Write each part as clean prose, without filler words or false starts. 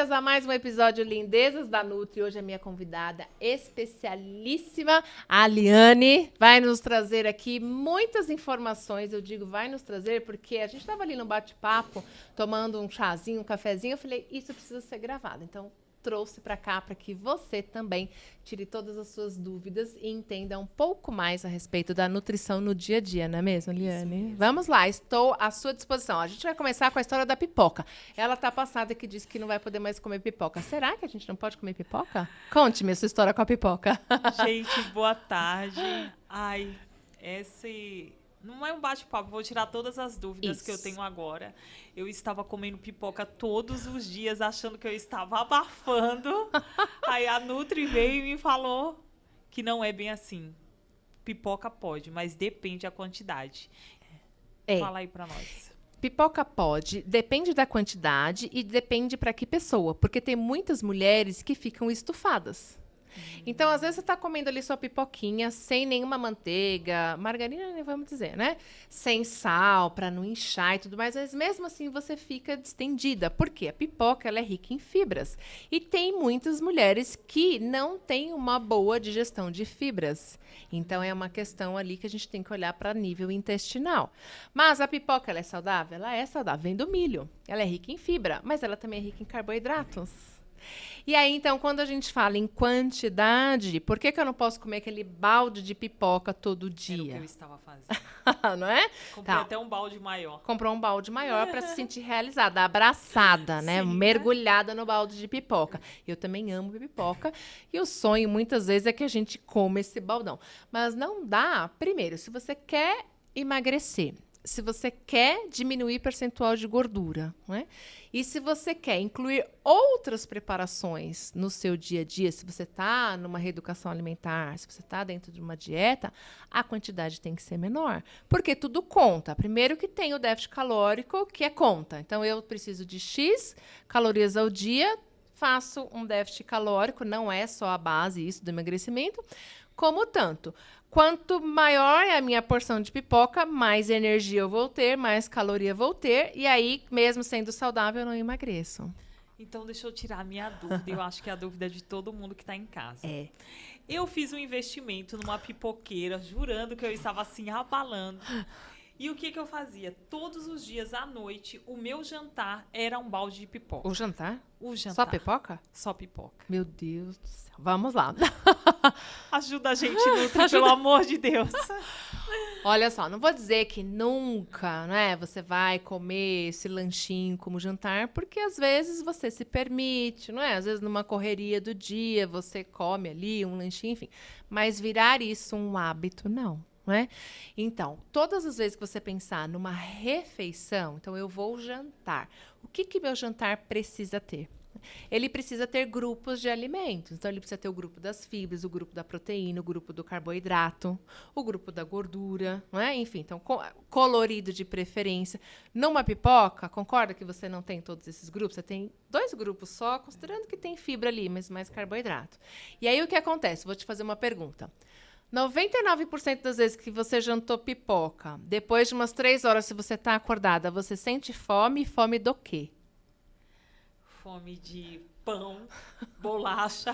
bem-vindas a mais um episódio Lindezas da Nutri. Hoje a minha convidada especialíssima, a Aliane, vai nos trazer aqui muitas informações. Eu digo vai nos trazer porque a gente estava ali no bate-papo, tomando um chazinho, um cafezinho. Eu falei, isso precisa ser gravado. Então, trouxe para cá para que você também tire todas as suas dúvidas e entenda um pouco mais a respeito da nutrição no dia a dia, não é mesmo, Liane? Vamos lá, estou à sua disposição. A gente vai começar com a história da pipoca. Ela tá passada que disse que não vai poder mais comer pipoca. Será que a gente não pode comer pipoca? Conte-me a sua história com a pipoca. Gente, boa tarde. Ai, esse não é um bate-papo, vou tirar todas as dúvidas que eu tenho agora. Eu estava comendo pipoca todos os dias, achando que eu estava abafando. Aí a Nutri veio e me falou que não é bem assim. Pipoca pode, mas depende da quantidade. Fala aí pra nós. Pipoca pode, depende da quantidade e depende para que pessoa. Porque tem muitas mulheres que ficam estufadas. Então, às vezes, você está comendo ali sua pipoquinha sem nenhuma manteiga, margarina, nem vamos dizer, né? Sem sal, para não inchar e tudo mais. Mas mesmo assim, você fica distendida. Por quê? A pipoca, ela é rica em fibras. E tem muitas mulheres que não têm uma boa digestão de fibras. Então, é uma questão ali que a gente tem que olhar para nível intestinal. Mas a pipoca, ela é saudável? Ela é saudável. Vem do milho. Ela é rica em fibra, mas ela também é rica em carboidratos. E aí, então, quando a gente fala em quantidade, por que eu não posso comer aquele balde de pipoca todo dia? Era o que eu estava fazendo. Não é? Comprei até um balde maior. Comprou um balde maior para se sentir realizada, abraçada, né? Sim, mergulhada no balde de pipoca. Eu também amo pipoca e o sonho, muitas vezes, é que a gente coma esse baldão. Mas não dá, primeiro, se você quer emagrecer, se você quer diminuir percentual de gordura, né? E se você quer incluir outras preparações no seu dia a dia, se você está numa reeducação alimentar, se você está dentro de uma dieta, a quantidade tem que ser menor. Porque tudo conta. Primeiro que tem o déficit calórico, que é conta. Então, eu preciso de X calorias ao dia, faço um déficit calórico, não é só a base isso do emagrecimento, como tanto. Quanto maior é a minha porção de pipoca, mais energia eu vou ter, mais caloria eu vou ter. E aí, mesmo sendo saudável, eu não emagreço. Então, deixa eu tirar a minha dúvida. Eu acho que é a dúvida de todo mundo que está em casa. Eu fiz um investimento numa pipoqueira, jurando que eu estava assim, abalando. E o que eu fazia? Todos os dias à noite, o meu jantar era um balde de pipoca. O jantar? O jantar. Só pipoca? Só pipoca. Meu Deus do céu. Vamos lá. Ajuda a gente, Nutri, pelo amor de Deus. Olha só, não vou dizer que nunca, né, você vai comer esse lanchinho como jantar, porque às vezes você se permite, não é? Às vezes numa correria do dia você come ali um lanchinho, enfim. Mas virar isso um hábito, não. Não é? Então, todas as vezes que você pensar numa refeição, então eu vou jantar. O que meu jantar precisa ter? Ele precisa ter grupos de alimentos. Então, ele precisa ter o grupo das fibras, o grupo da proteína, o grupo do carboidrato, o grupo da gordura, não é? Enfim, então, colorido de preferência. Numa pipoca, concorda que você não tem todos esses grupos? Você tem 2 grupos só, considerando que tem fibra ali, mas mais carboidrato. E aí, o que acontece? Vou te fazer uma pergunta. 99% das vezes que você jantou pipoca, depois de umas 3 horas, se você está acordada, você sente fome? Fome do quê? Fome de pão, bolacha.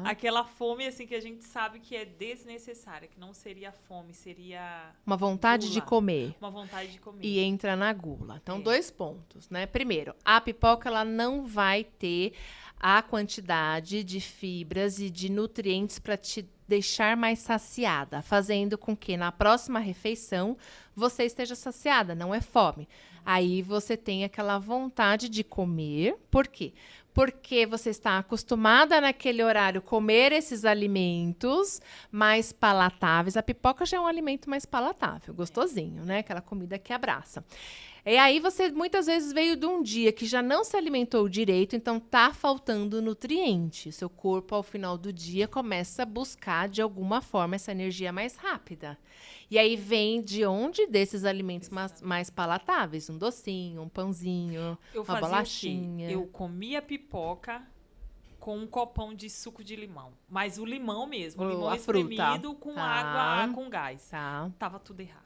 Aquela fome assim que a gente sabe que é desnecessária, que não seria fome, seria uma vontade gula. De comer. Uma vontade de comer. E entra na gula. Então, 2 pontos, né? Primeiro, a pipoca ela não vai ter a quantidade de fibras e de nutrientes para te deixar mais saciada, fazendo com que na próxima refeição você esteja saciada, não é fome. Aí você tem aquela vontade de comer. Por quê? Porque você está acostumada naquele horário comer esses alimentos mais palatáveis. A pipoca já é um alimento mais palatável, gostosinho, né? Aquela comida que abraça. E aí você muitas vezes veio de um dia que já não se alimentou direito, então tá faltando nutriente. Seu corpo, ao final do dia, começa a buscar, de alguma forma, essa energia mais rápida. E aí vem de onde? Desses alimentos mais palatáveis. Um docinho, um pãozinho, uma bolachinha. Eu comia pipoca com um copão de suco de limão. Mas o limão mesmo, o limão espremido com água, com gás. Tava tudo errado.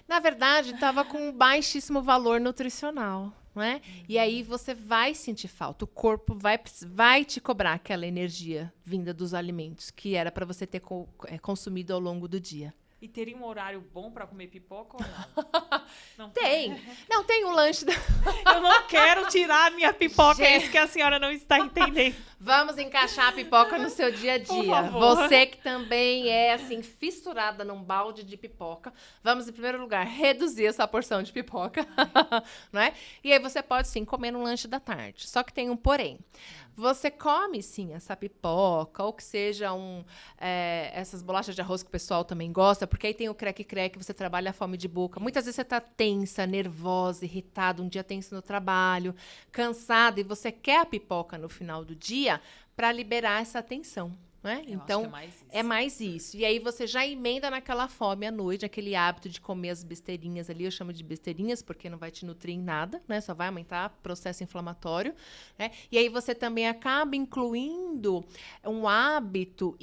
Na verdade, estava com baixíssimo valor nutricional. não é? E aí você vai sentir falta. O corpo vai te cobrar aquela energia vinda dos alimentos que era para você ter consumido ao longo do dia. E teria um horário bom para comer pipoca ou não? Não tem. Não, tem um lanche... Eu não quero tirar a minha pipoca, é isso que a senhora não está entendendo. Vamos encaixar a pipoca no seu dia a dia. Por favor. Você que também é, assim, fissurada num balde de pipoca, vamos, em primeiro lugar, reduzir essa porção de pipoca, não é? E aí você pode, sim, comer no lanche da tarde. Só que tem um porém. Você come, sim, essa pipoca, ou que seja essas bolachas de arroz que o pessoal também gosta, porque aí tem o creque-creque, você trabalha a fome de boca. Muitas vezes você tá tensa, nervosa, irritada, um dia tenso no trabalho, cansada, e você quer a pipoca no final do dia para liberar essa tensão. Né? Então, é mais isso. E aí você já emenda naquela fome à noite, aquele hábito de comer as besteirinhas ali, eu chamo de besteirinhas, porque não vai te nutrir em nada, né? Só vai aumentar processo inflamatório. Né? E aí você também acaba incluindo um hábito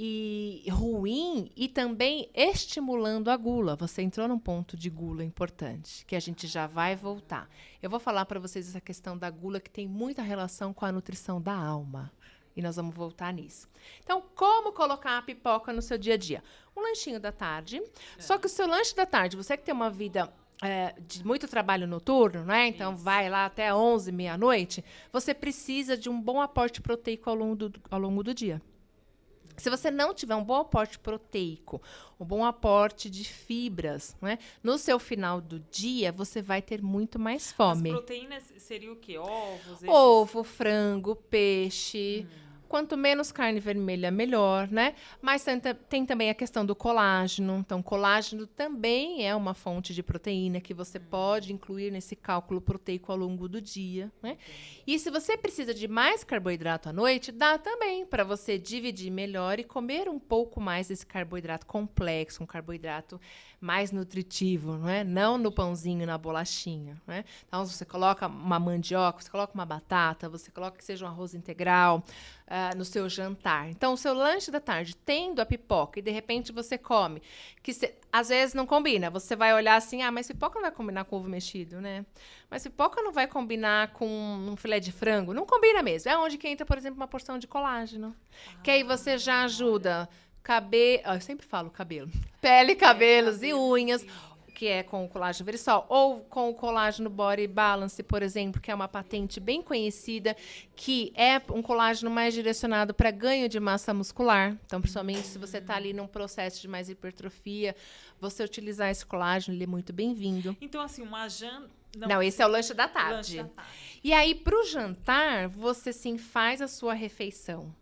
ruim e também estimulando a gula. Você entrou num ponto de gula importante, que a gente já vai voltar. Eu vou falar para vocês essa questão da gula, que tem muita relação com a nutrição da alma. E nós vamos voltar nisso. Então, como colocar a pipoca no seu dia a dia? Um lanchinho da tarde. Só que o seu lanche da tarde, você que tem uma vida de muito trabalho noturno, né? Então, vai lá até 11, meia-noite. Você precisa de um bom aporte proteico ao longo do dia. Se você não tiver um bom aporte proteico, um bom aporte de fibras, né? No seu final do dia, você vai ter muito mais fome. As proteínas seria o quê? Ovos? Ovo, frango, peixe... Quanto menos carne vermelha, melhor, né? Mas tem também a questão do colágeno. Então, colágeno também é uma fonte de proteína que você pode incluir nesse cálculo proteico ao longo do dia, né? E se você precisa de mais carboidrato à noite, dá também para você dividir melhor e comer um pouco mais desse carboidrato complexo, um carboidrato mais nutritivo, não é? Não no pãozinho, na bolachinha, né? Então, você coloca uma mandioca, você coloca uma batata, você coloca que seja um arroz integral, no seu jantar. Então, o seu lanche da tarde, tendo a pipoca, e de repente você come, às vezes não combina. Você vai olhar assim, mas pipoca não vai combinar com ovo mexido, né? Mas pipoca não vai combinar com um filé de frango. Não combina mesmo. É onde que entra, por exemplo, uma porção de colágeno. Que aí você já ajuda eu sempre falo cabelo. Pele, cabelos e unhas. Que é com o colágeno verisol, ou com o colágeno Body Balance, por exemplo, que é uma patente bem conhecida, que é um colágeno mais direcionado para ganho de massa muscular. Então, principalmente se você está ali num processo de mais hipertrofia, você utilizar esse colágeno, ele é muito bem-vindo. Então, assim, uma janta... Não, esse é o lanche da tarde. Lanche da tarde. E aí, para o jantar, você sim faz a sua refeição.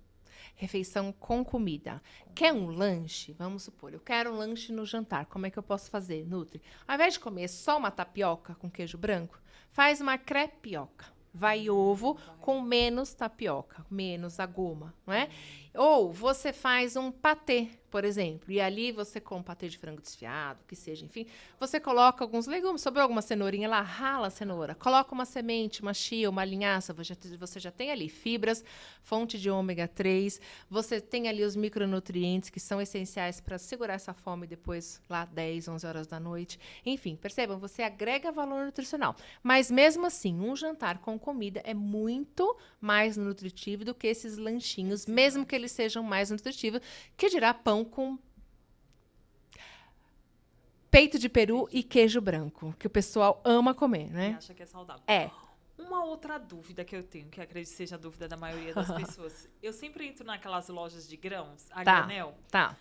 Refeição com comida. Quer um lanche? Vamos supor, eu quero um lanche no jantar. Como é que eu posso fazer, Nutri? Ao invés de comer só uma tapioca com queijo branco, faz uma crepioca. Vai ovo com menos tapioca, menos a goma, não é? Ou você faz um patê, por exemplo, e ali você com patê de frango desfiado, que seja, enfim, você coloca alguns legumes, sobrou alguma cenourinha lá, rala a cenoura, coloca uma semente, uma chia, uma linhaça, você já tem ali fibras, fonte de ômega 3, você tem ali os micronutrientes que são essenciais para segurar essa fome depois, lá 10, 11 horas da noite. Enfim, percebam, você agrega valor nutricional. Mas mesmo assim, um jantar com comida é muito mais nutritivo do que esses lanchinhos, mesmo que eles sejam mais nutritivos, que dirá pão com peito de peru e queijo branco, que o pessoal ama comer, né? E acha que é saudável. É. Uma outra dúvida que eu tenho, que acredito que seja a dúvida da maioria das pessoas. Eu sempre entro naquelas lojas de grãos, a granel. Tá.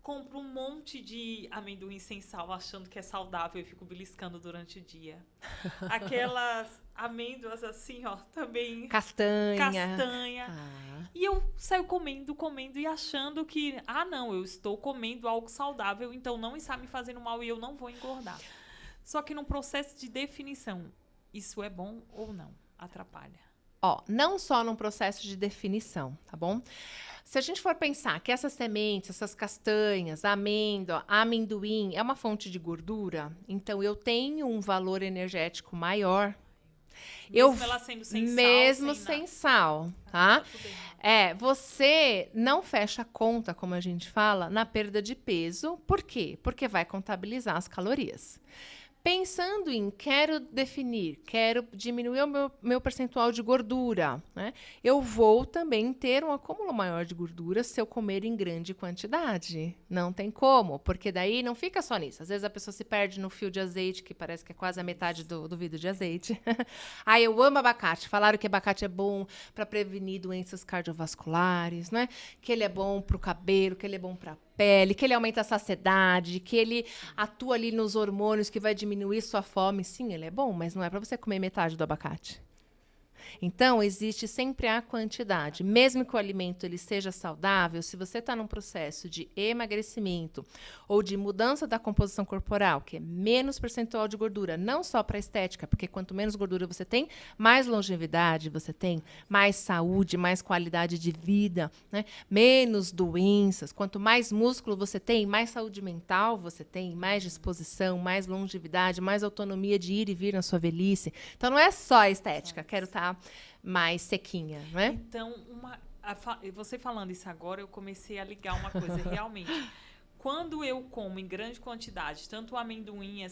Compro um monte de amendoim sem sal, achando que é saudável e fico beliscando durante o dia. Aquelas amêndoas assim, ó, também... Castanha. E eu saio comendo e achando que... não, eu estou comendo algo saudável, então não está me fazendo mal e eu não vou engordar. Só que no processo de definição, isso é bom ou não? Atrapalha. Não só num processo de definição, tá bom? Se a gente for pensar que essas sementes, essas castanhas, amêndoa, amendoim, é uma fonte de gordura, então eu tenho um valor energético maior. Mesmo ela sendo sem sal. Mesmo sem sal, tá? Você não fecha a conta, como a gente fala, na perda de peso. Por quê? Porque vai contabilizar as calorias. Pensando em quero definir, quero diminuir o meu percentual de gordura, né? Eu vou também ter um acúmulo maior de gordura se eu comer em grande quantidade. Não tem como, porque daí não fica só nisso. Às vezes a pessoa se perde no fio de azeite, que parece que é quase a metade do vidro de azeite. Eu amo abacate. Falaram que abacate é bom para prevenir doenças cardiovasculares, né? Que ele é bom para o cabelo, que ele é bom para pele, que ele aumenta a saciedade, que ele atua ali nos hormônios, que vai diminuir sua fome. Sim, ele é bom, mas não é para você comer metade do abacate. Então, existe sempre a quantidade. Mesmo que o alimento ele seja saudável, se você está num processo de emagrecimento ou de mudança da composição corporal, que é menos percentual de gordura, não só para estética, porque quanto menos gordura você tem, mais longevidade você tem, mais saúde, mais qualidade de vida, né? Menos doenças. Quanto mais músculo você tem, mais saúde mental você tem, mais disposição, mais longevidade, mais autonomia de ir e vir na sua velhice. Então, não é só a estética. Quero estar mais sequinha, né? Então, você falando isso agora, eu comecei a ligar uma coisa. Realmente, quando eu como em grande quantidade, tanto o amendoim,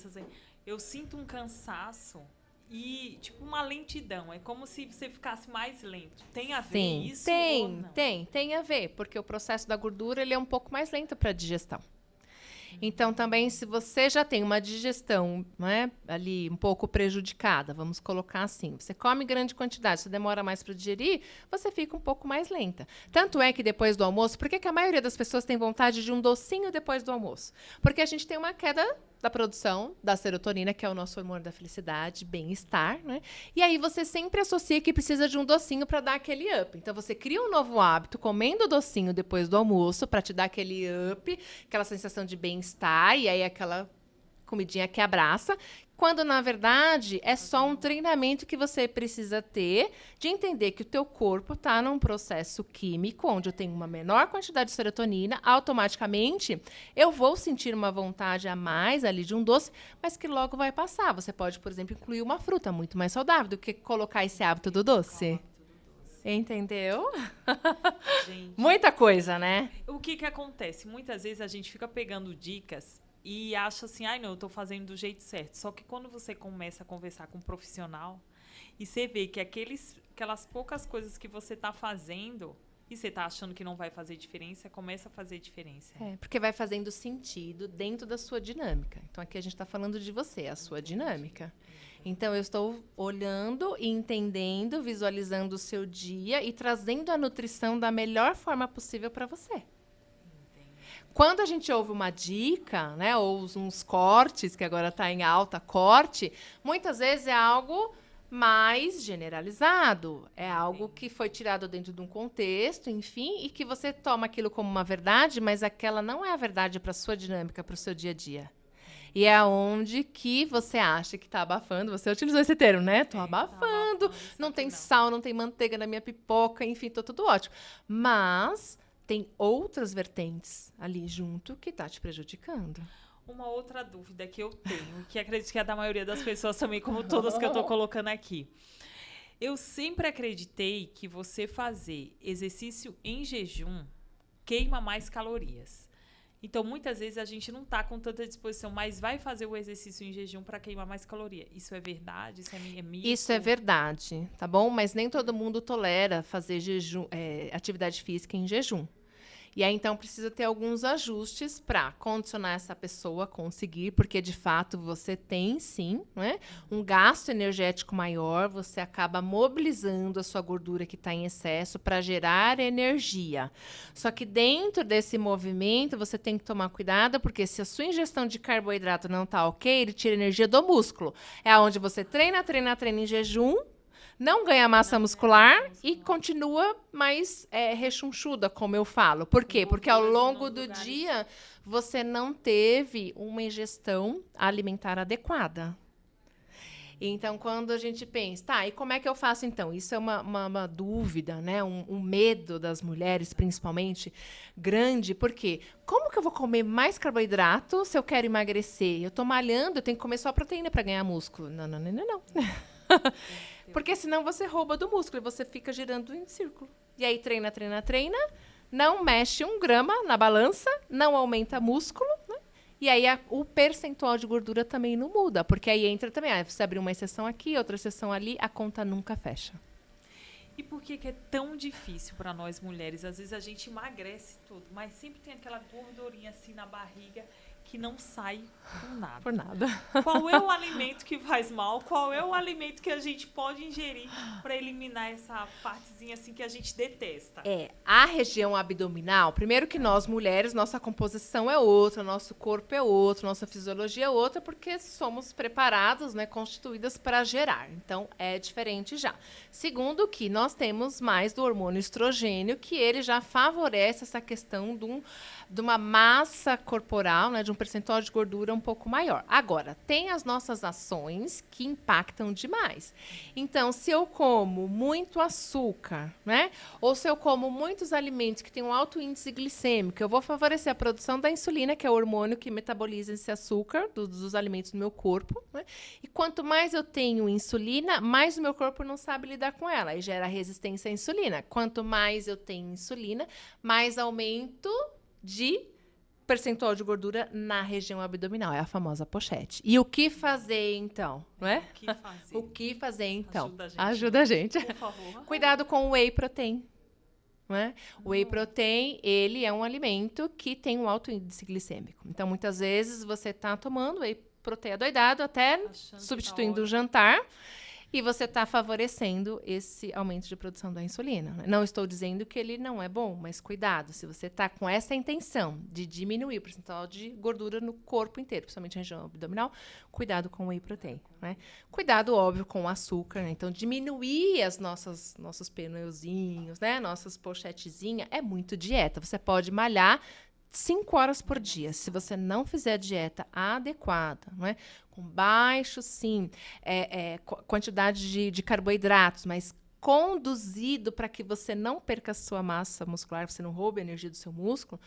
eu sinto um cansaço e, tipo, uma lentidão. É como se você ficasse mais lento. Tem a ver isso ou não? Tem a ver, porque o processo da gordura ele é um pouco mais lento para a digestão. Então, também, se você já tem uma digestão, né, ali um pouco prejudicada, vamos colocar assim, você come grande quantidade, você demora mais para digerir, você fica um pouco mais lenta. Tanto é que depois do almoço, por que a maioria das pessoas tem vontade de um docinho depois do almoço? Porque a gente tem uma queda da produção da serotonina, que é o nosso hormônio da felicidade, bem-estar, né? E aí você sempre associa que precisa de um docinho para dar aquele up. Então você cria um novo hábito comendo o docinho depois do almoço para te dar aquele up, aquela sensação de bem-estar e aí aquela comidinha que abraça, quando na verdade é só um treinamento que você precisa ter de entender que o teu corpo está num processo químico onde eu tenho uma menor quantidade de serotonina, automaticamente eu vou sentir uma vontade a mais ali de um doce, mas que logo vai passar. Você pode, por exemplo, incluir uma fruta muito mais saudável do que colocar esse hábito do doce. Entendeu? Gente, muita coisa, né? O que acontece? Muitas vezes a gente fica pegando dicas e acha assim, não, eu tô fazendo do jeito certo. Só que quando você começa a conversar com um profissional e você vê que aquelas poucas coisas que você tá fazendo e você tá achando que não vai fazer diferença, começa a fazer diferença. Porque vai fazendo sentido dentro da sua dinâmica. Então, aqui a gente tá falando de você, a sua dinâmica. Então, eu estou olhando e entendendo, visualizando o seu dia e trazendo a nutrição da melhor forma possível para você. Quando a gente ouve uma dica, né, ou uns cortes, que agora está em alta, corte, muitas vezes é algo mais generalizado. É algo que foi tirado dentro de um contexto, enfim, e que você toma aquilo como uma verdade, mas aquela não é a verdade para a sua dinâmica, para o seu dia a dia. E é onde que você acha que está abafando. Você utilizou esse termo, né? Tô abafando, não tem sal, não tem manteiga na minha pipoca, enfim, tô tudo ótimo. Mas tem outras vertentes ali junto que tá te prejudicando. Uma outra dúvida que eu tenho, que acredito que é da maioria das pessoas também, como todas que eu tô colocando aqui. Eu sempre acreditei que você fazer exercício em jejum queima mais calorias. Então, muitas vezes a gente não tá com tanta disposição, mas vai fazer o exercício em jejum para queimar mais caloria. Isso é verdade? Isso é mito? Isso é verdade, tá bom? Mas nem todo mundo tolera fazer atividade física em jejum. E aí, então, precisa ter alguns ajustes para condicionar essa pessoa a conseguir, porque, de fato, você tem, sim, né, um gasto energético maior, você acaba mobilizando a sua gordura que está em excesso para gerar energia. Só que dentro desse movimento, você tem que tomar cuidado, porque se a sua ingestão de carboidrato não está ok, ele tira energia do músculo. É onde você treina em jejum, não ganha massa muscular e continua mais rechonchuda, como eu falo. Por quê? Porque ao longo do dia você não teve uma ingestão alimentar adequada. Então, quando a gente pensa, e como é que eu faço então? Isso é uma dúvida, né? Um medo das mulheres, principalmente, grande. Por quê? Como que eu vou comer mais carboidrato se eu quero emagrecer? Eu estou malhando, eu tenho que comer só proteína para ganhar músculo. Não. Porque senão você rouba do músculo e você fica girando em círculo. E aí treina, não mexe 1 grama na balança, não aumenta músculo, né? E aí o percentual de gordura também não muda, porque aí entra também, você abrir uma exceção aqui, outra exceção ali, a conta nunca fecha. E por que é tão difícil para nós mulheres? Às vezes a gente emagrece tudo, mas sempre tem aquela gordurinha assim na barriga que não sai por nada. Por nada. Qual é o alimento que faz mal? Qual é o alimento que a gente pode ingerir para eliminar essa partezinha assim que a gente detesta? A região abdominal, primeiro que nós mulheres, nossa composição é outra, nosso corpo é outro, nossa fisiologia é outra, porque somos preparados, né, constituídas para gerar. Então, é diferente já. Segundo que nós temos mais do hormônio estrogênio, que ele já favorece essa questão de uma massa corporal, né, de um percentual de gordura um pouco maior. Agora, tem as nossas ações que impactam demais. Então, se eu como muito açúcar, né, ou se eu como muitos alimentos que têm um alto índice glicêmico, eu vou favorecer a produção da insulina, que é o hormônio que metaboliza esse açúcar dos alimentos no meu corpo, né? E quanto mais eu tenho insulina, mais o meu corpo não sabe lidar com ela e gera resistência à insulina. Quanto mais eu tenho insulina, mais aumento de percentual de gordura na região abdominal. É a famosa pochete. E o que fazer, então? Não é? O que fazer, então? Ajuda a gente. Por favor. Cuidado com o whey protein. Não é? O whey protein, ele é um alimento que tem um alto índice glicêmico. Então, muitas vezes, você está tomando whey protein adoidado, até substituindo o jantar, e você está favorecendo esse aumento de produção da insulina. Não estou dizendo que ele não é bom, mas cuidado, se você está com essa intenção de diminuir o percentual de gordura no corpo inteiro, principalmente na região abdominal, cuidado com o whey protein. Né? Cuidado, óbvio, com o açúcar. Né? Então, diminuir nossos pneuzinhos, né? Nossas pochetezinhas, é muito dieta. Você pode malhar 5 horas por dia, se você não fizer a dieta adequada, não é? Com baixo, sim, quantidade de carboidratos, mas conduzido para que você não perca a sua massa muscular, você não roube a energia do seu músculo,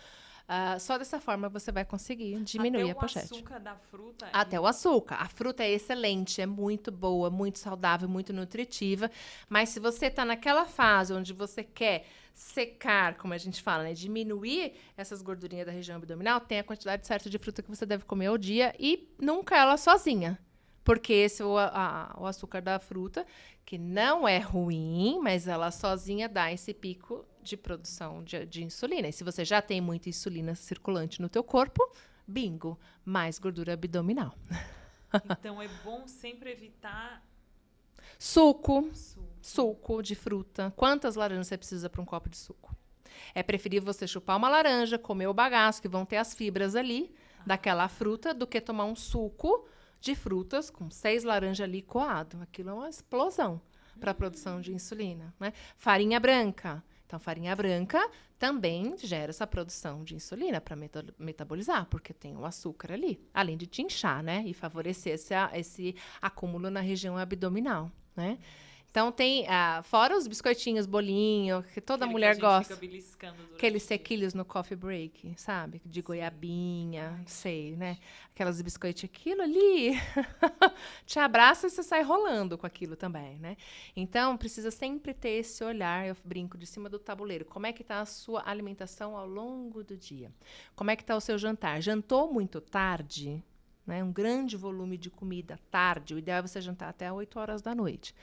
só dessa forma você vai conseguir diminuir a pochete. Até o açúcar da fruta? Até o açúcar. A fruta é excelente, é muito boa, muito saudável, muito nutritiva, mas se você está naquela fase onde você quer secar, como a gente fala, né? Diminuir essas gordurinhas da região abdominal, tem a quantidade certa de fruta que você deve comer ao dia e nunca ela sozinha. Porque esse o açúcar da fruta, que não é ruim, mas ela sozinha dá esse pico de produção de insulina. E se você já tem muita insulina circulante no teu corpo, bingo, mais gordura abdominal. Então é bom sempre evitar Suco de fruta. Quantas laranjas você precisa para um copo de suco? É preferível você chupar uma laranja, comer o bagaço, que vão ter as fibras ali, daquela fruta, do que tomar um suco de frutas com 6 laranjas ali coado. Aquilo é uma explosão para a produção de insulina. Né? Farinha branca. Então, farinha branca também gera essa produção de insulina para metabolizar, porque tem o açúcar ali, além de te inchar, né? E favorecer esse acúmulo na região abdominal, né? Então, tem, fora os biscoitinhos, bolinho, que toda mulher gosta. Aqueles sequilhos no coffee break, sabe? De goiabinha, sei, né? Aquelas biscoitinhos, aquilo ali, te abraça e você sai rolando com aquilo também, né? Então, precisa sempre ter esse olhar, eu brinco, de cima do tabuleiro. Como é que está a sua alimentação ao longo do dia? Como é que está o seu jantar? Jantou muito tarde? Né, um grande volume de comida tarde, o ideal é você jantar até 8 horas da noite.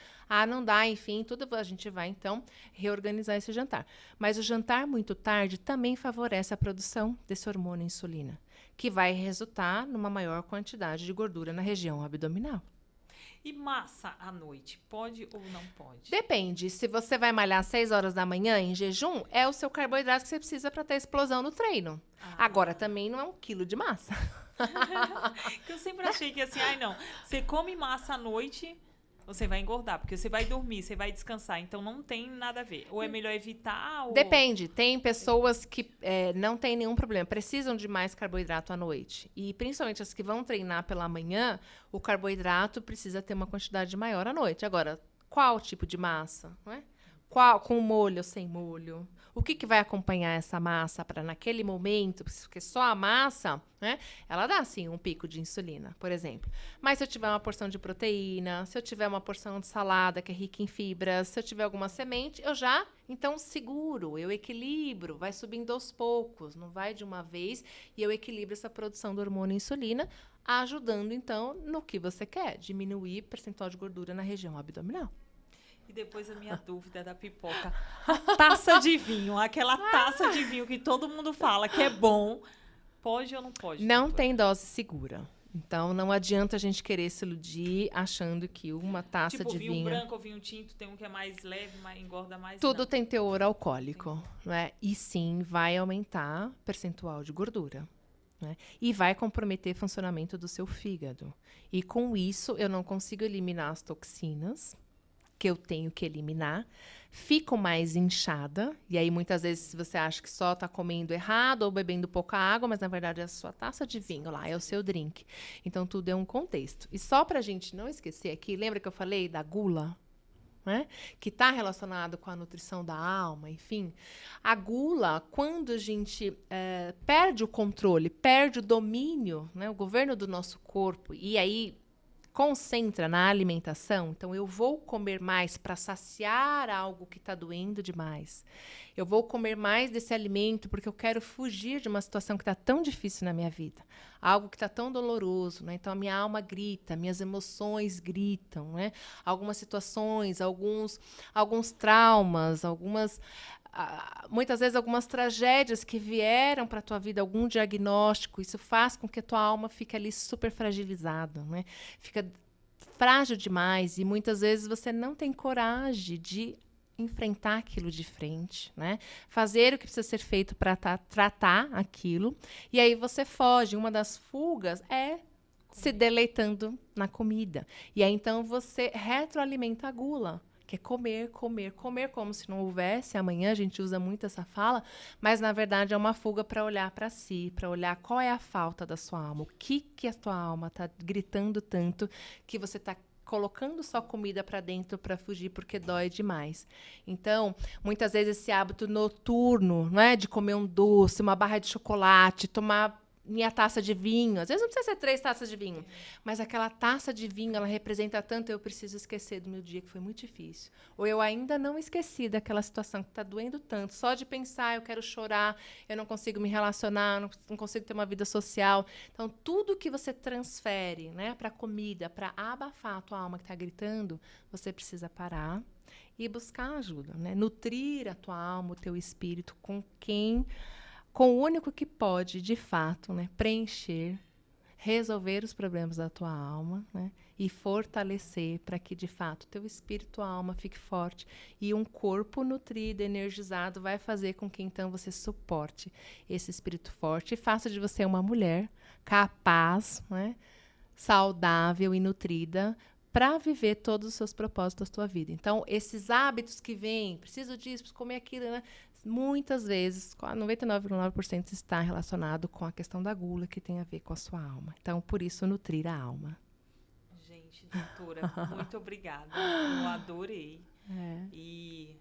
Não dá, enfim, tudo a gente vai, então, reorganizar esse jantar. Mas o jantar muito tarde também favorece a produção desse hormônio insulina, que vai resultar numa maior quantidade de gordura na região abdominal. E massa à noite, pode ou não pode? Depende. Se você vai malhar às 6 horas da manhã em jejum, é o seu carboidrato que você precisa para ter explosão no treino. Agora, também não é 1 quilo de massa. Eu sempre achei que assim, não, você come massa à noite, você vai engordar, porque você vai dormir, você vai descansar, então não tem nada a ver. Ou é melhor evitar? Ou... Depende, tem pessoas que não tem nenhum problema, precisam de mais carboidrato à noite. E principalmente as que vão treinar pela manhã, o carboidrato precisa ter uma quantidade maior à noite. Agora, qual tipo de massa? Não é? Com molho ou sem molho? O que vai acompanhar essa massa para naquele momento, porque só a massa, né, ela dá, sim, um pico de insulina, por exemplo. Mas se eu tiver uma porção de proteína, se eu tiver uma porção de salada que é rica em fibras, se eu tiver alguma semente, eu já, então, seguro, eu equilibro, vai subindo aos poucos, não vai de uma vez, e eu equilibro essa produção do hormônio insulina, ajudando, então, no que você quer, diminuir o percentual de gordura na região abdominal. E depois a minha dúvida da pipoca. A taça de vinho, aquela taça de vinho que todo mundo fala que é bom, pode ou não pode? Não tem dose segura. Então, não adianta a gente querer se iludir achando que uma taça de vinho... vinho branco ou vinho tinto, tem um que é mais leve, engorda mais? Tudo tem teor alcoólico, não é? E sim, vai aumentar o percentual de gordura. Né? E vai comprometer o funcionamento do seu fígado. E com isso, eu não consigo eliminar as toxinas que eu tenho que eliminar, fico mais inchada, e aí muitas vezes você acha que só está comendo errado ou bebendo pouca água, mas na verdade é a sua taça de vinho lá, é o seu drink. Então tudo é um contexto. E só para a gente não esquecer aqui, lembra que eu falei da gula? Né? Que está relacionado com a nutrição da alma, enfim. A gula, quando a gente perde o controle, perde o domínio, né? O governo do nosso corpo, e aí concentra na alimentação, então eu vou comer mais para saciar algo que está doendo demais. Eu vou comer mais desse alimento porque eu quero fugir de uma situação que está tão difícil na minha vida. Algo que está tão doloroso, né? Então a minha alma grita, minhas emoções gritam, né? Algumas situações, alguns traumas, muitas vezes algumas tragédias que vieram para a tua vida, algum diagnóstico, isso faz com que a tua alma fique ali super fragilizada, né? Fica frágil demais e muitas vezes você não tem coragem de enfrentar aquilo de frente, né? Fazer o que precisa ser feito para tratar aquilo, e aí você foge. Uma das fugas é se deleitando na comida. E aí então você retroalimenta a gula, que é comer, comer, comer, como se não houvesse amanhã. A gente usa muito essa fala, mas, na verdade, é uma fuga para olhar para si, para olhar qual é a falta da sua alma, o que a tua alma está gritando tanto que você está colocando só comida para dentro para fugir porque dói demais. Então, muitas vezes esse hábito noturno, não é, de comer um doce, uma barra de chocolate, tomar minha taça de vinho. Às vezes não precisa ser 3 taças de vinho, mas aquela taça de vinho, ela representa tanto, eu preciso esquecer do meu dia que foi muito difícil. Ou eu ainda não esqueci daquela situação que está doendo tanto. Só de pensar, eu quero chorar, eu não consigo me relacionar, não consigo ter uma vida social. Então, tudo que você transfere, né, para a comida, para abafar a tua alma que está gritando, você precisa parar e buscar ajuda, né? Nutrir a tua alma, o teu espírito com o único que pode, de fato, né, preencher, resolver os problemas da tua alma, né, e fortalecer para que, de fato, teu espírito, a alma fique forte. E um corpo nutrido, energizado, vai fazer com que, então, você suporte esse espírito forte e faça de você uma mulher capaz, né, saudável e nutrida para viver todos os seus propósitos da tua vida. Então, esses hábitos que vêm, preciso disso, preciso comer aquilo, né? Muitas vezes, 99,9% está relacionado com a questão da gula, que tem a ver com a sua alma. Então, por isso, nutrir a alma. Gente, doutora, muito obrigada. Eu adorei. E,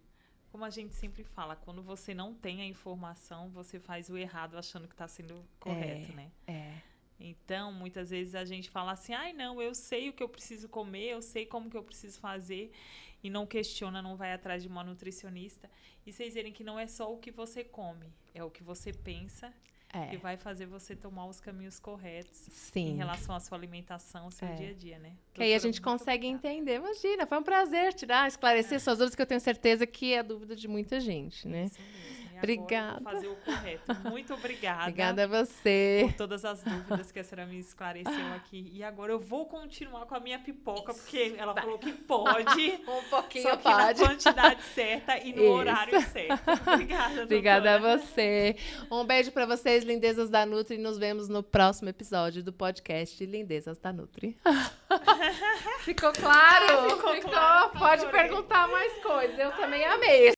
como a gente sempre fala, quando você não tem a informação, você faz o errado achando que está sendo correto, né? Então, muitas vezes a gente fala assim, não, eu sei o que eu preciso comer, eu sei como que eu preciso fazer, e não questiona, não vai atrás de uma nutricionista. E vocês verem que não é só o que você come, é o que você pensa que vai fazer você tomar os caminhos corretos. Sim. Em relação à sua alimentação, ao seu dia a dia, né? Que aí a gente consegue entender. Imagina, foi um prazer esclarecer suas dúvidas, que eu tenho certeza que é a dúvida de muita gente, né? Isso mesmo. Obrigada. Vou fazer o correto. Muito obrigada. Obrigada a você. Por todas as dúvidas que a senhora me esclareceu aqui. E agora eu vou continuar com a minha pipoca, porque ela falou que pode. Um pouquinho só que pode. na quantidade certa e no horário certo. Obrigada, Obrigada doutora. a você. Um beijo para vocês, lindezas da Nutri. E nos vemos no próximo episódio do podcast Lindezas da Nutri. Ficou claro? Ficou claro. Pode perguntar mais coisas. Eu também amei.